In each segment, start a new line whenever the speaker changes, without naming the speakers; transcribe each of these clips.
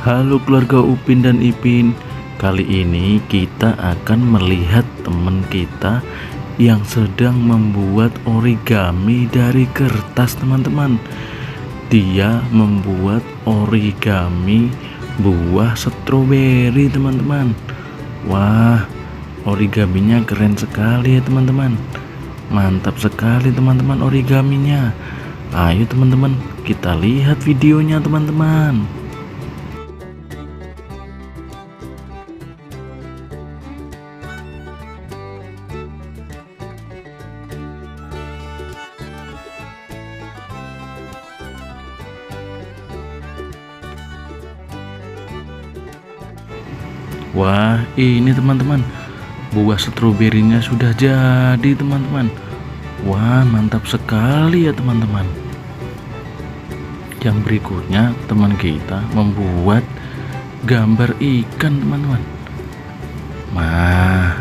Halo keluarga Upin dan Ipin. Kali ini kita akan melihat teman kita yang sedang membuat origami dari kertas, teman-teman. Dia membuat origami buah stroberi, teman-teman. Wah, origaminya keren sekali ya, teman-teman. Mantap sekali, teman-teman, origaminya. Ayo teman-teman, kita lihat videonya, teman-teman. Wah, ini teman-teman, buah stroberinya sudah jadi, teman-teman. Wah, mantap sekali ya, teman-teman. Yang berikutnya, teman kita membuat gambar ikan, teman-teman. Wah,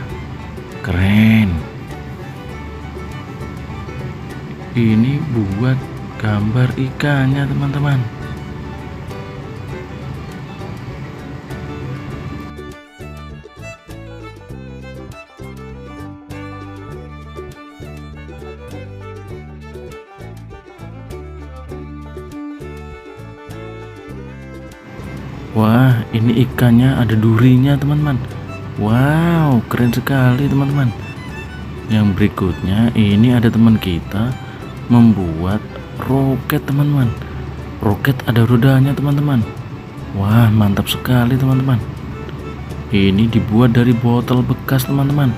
keren. Ini buat gambar ikannya, teman-teman. Wah, ini ikannya ada durinya, teman-teman. Wow, keren sekali, teman-teman. Yang berikutnya, ini ada teman kita membuat roket, teman-teman. Roket ada rodanya, teman-teman. Wah, mantap sekali, teman-teman. Ini dibuat dari botol bekas, teman-teman.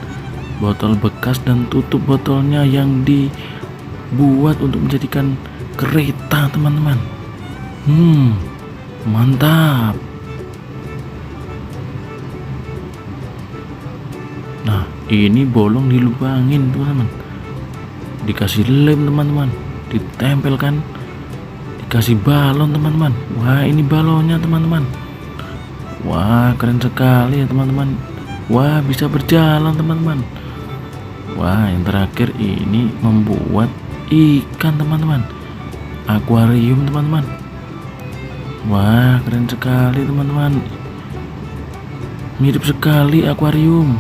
Botol bekas dan tutup botolnya yang dibuat untuk menjadikan kereta, teman-teman. Mantap. Nah, ini bolong dilubangin, teman-teman. Dikasih lem, teman-teman. Ditempelkan. Dikasih balon, teman-teman. Wah, ini balonnya, teman-teman. Wah, keren sekali ya, teman-teman. Wah, bisa berjalan, teman-teman. Wah, yang terakhir ini membuat ikan, teman-teman. Akuarium, teman-teman. Wah, keren sekali, teman-teman. Mirip sekali akuarium.